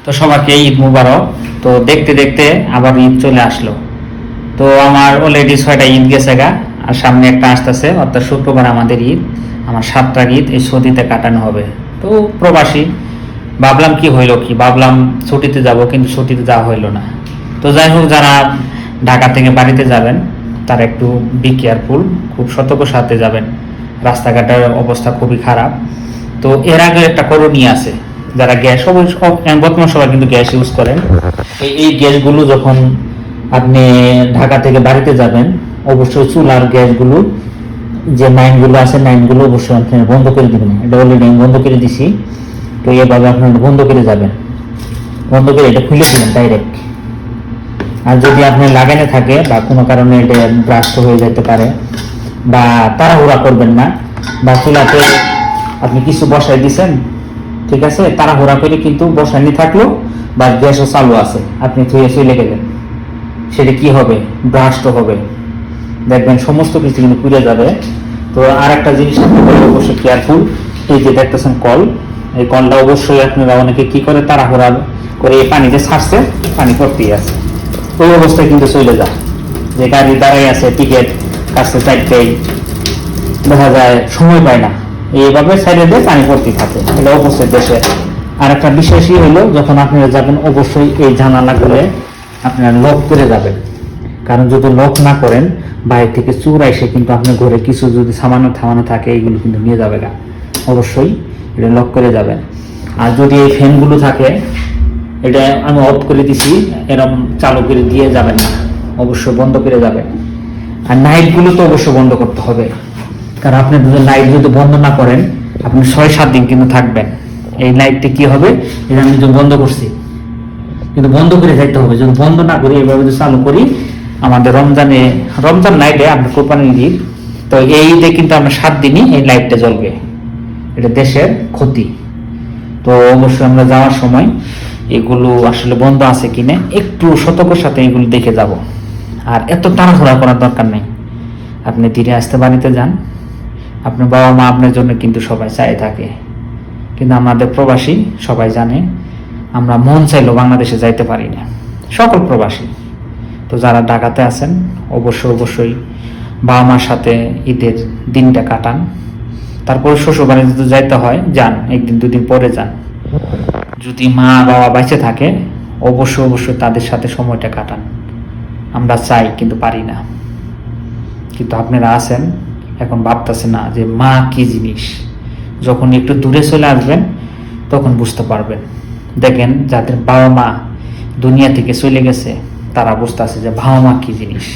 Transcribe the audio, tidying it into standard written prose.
তো সবাইকে ঈদ মুবারক। তো দেখতে দেখতে আবার ঈদ চলে আসলো। তো আমার অলরেডি 6টা ঈদ গেছে গা, আর সামনে একটা আসতেছে, অর্থাৎ শুক্রবার আমাদের ঈদ। আমার 7টা ঈদ এই ছুটিতে কাটানো হবে। তো প্রবাসী ভাবলাম কি হইলো কি, ভাবলাম ছুটিতে যাব, কিন্তু ছুটিতে যাওয়া হইলো না। তো যাই হোক, যারা ঢাকা থেকে বাড়িতে যাবেন তারা একটু বি কেয়ারফুল, খুব সতর্ক সাথে যাবেন। রাস্তাঘাটের অবস্থা খুবই খারাপ। তো এর আগে একটা করণীয় আছে, যারা গ্যাস বর্তমান সবাই কিন্তু গ্যাস ইউজ করেন। এই গ্যাসগুলো যখন আপনি ঢাকা থেকে বাড়িতে যাবেন, অবশ্যই চুলার গ্যাসগুলো যে লাইনগুলো আছে, লাইনগুলো অবশ্যই আপনি বন্ধ করে দিবেন। এটা অলরেডি আমি বন্ধ করে দিছি। তো এভাবে আপনার বন্ধ করে যাবেন, বন্ধ করে এটা খুলে দিবেন ডাইরেক্ট। আর যদি আপনি লাগানো থাকে বা কোনো কারণে এটা ব্রাস্ট হয়ে যেতে পারে, বা তাড়াহুড়া করবেন না, বা চুলাতে আপনি কিছু বসাই দিচ্ছেন, ঠিক আছে, তাড়াহুড়া করে কিন্তু বসানি থাকলো বা গ্যাসও চালু আছে, আপনি ধুয়ে চলে গেলেন, সেটা কি হবে? ব্রাস্ট হবে, দেখবেন সমস্ত কিছু কিন্তু পুড়ে যাবে। তো আর একটা জিনিস আপনাদের অবশ্যই কেয়ারফুল, এই যে দেখতেছেন কল, এই কলটা অবশ্যই আপনারা অনেকে কি করে তাড়াহুড়া করে এই পানিতে ছাড়ছে, পানি পড়তেই আছে, ওই অবস্থায় কিন্তু চলে যায়। যে গাড়ি দাঁড়াই আছে, টিকিট কাছে চাইতেই দেখা যায় সময় পায় না, এইভাবে সাইডে দিয়ে পানি পড়তে থাকে। এটা অবশ্যই দেশে আর একটা বিশেষই হলো, যখন আপনারা যাবেন অবশ্যই এই জানালাগুলো আপনারা লক করে যাবেন। কারণ যদি লক না করেন, বাইরে থেকে চোর এসে কিন্তু আপনার ঘরে কিছু যদি সামান্য থামানো থাকে, এইগুলো কিন্তু নিয়ে যাবে না। অবশ্যই এটা লক করে যাবেন। আর যদি এই ফ্যানগুলো থাকে, এটা আমি অফ করে দিছি, এরকম চালু করে দিয়ে যাবেন না, অবশ্যই বন্ধ করে যাবেন। আর নাইটগুলো তো অবশ্যই বন্ধ করতে হবে, কারণ আপনি যদি লাইট যদি বন্ধ না করেন, আপনি 6-7 দিন কিন্তু থাকবেন। এই লাইটটা কি হবে, এটা আমি যদি বন্ধ করছি, কিন্তু বন্ধ করে যাইতে হবে। যদি বন্ধ না করি, এভাবে যদি চালু করি, আমাদের রমজান নাইটে আপনার কোরবানির ঈদ, তো এই ঈদে কিন্তু আমরা 7 দিনই এই লাইটটা জ্বলবে। এটা দেশের ক্ষতি। তো অবশ্যই আমরা যাওয়ার সময় এগুলো আসলে বন্ধ আছে কিনা একটু সতর্কর সাথে এগুলো দেখে যাব। আর এত তাড়াহুড়া করার দরকার নেই, আপনি ধীরে আসতে বাড়িতে যান। আপনার বাবা মা আপনার জন্য কিন্তু সবাই চাই থাকে, কিন্তু আমাদের প্রবাসী সবাই জানে আমরা মন চাইলেও বাংলাদেশে যাইতে পারি না, সকল প্রবাসী। তো যারা ঢাকাতে আছেন, অবশ্যই বাবা মার সাথে ঈদের দিনটা কাটান। তারপরে শ্বশুরবাড়ি যদি যাইতে হয়, যান, 1-2 দিন পরে যান। যদি মা বাবা বেঁচে থাকে, অবশ্যই তাদের সাথে সময়টা কাটান। আমরা চাই কিন্তু পারি না। কিন্তু আপনারা আছেন, এখন ভাবতেছেন না যে মা কি জিনিস। যখন একটু দূরে চলে আসবেন, তখন বুঝতে পারবেন। দেখেন, যাদের বাবা মা দুনিয়া থেকে চলে গেছে, তারা বুঝতে আছে যে বাবা মা কি জিনিস।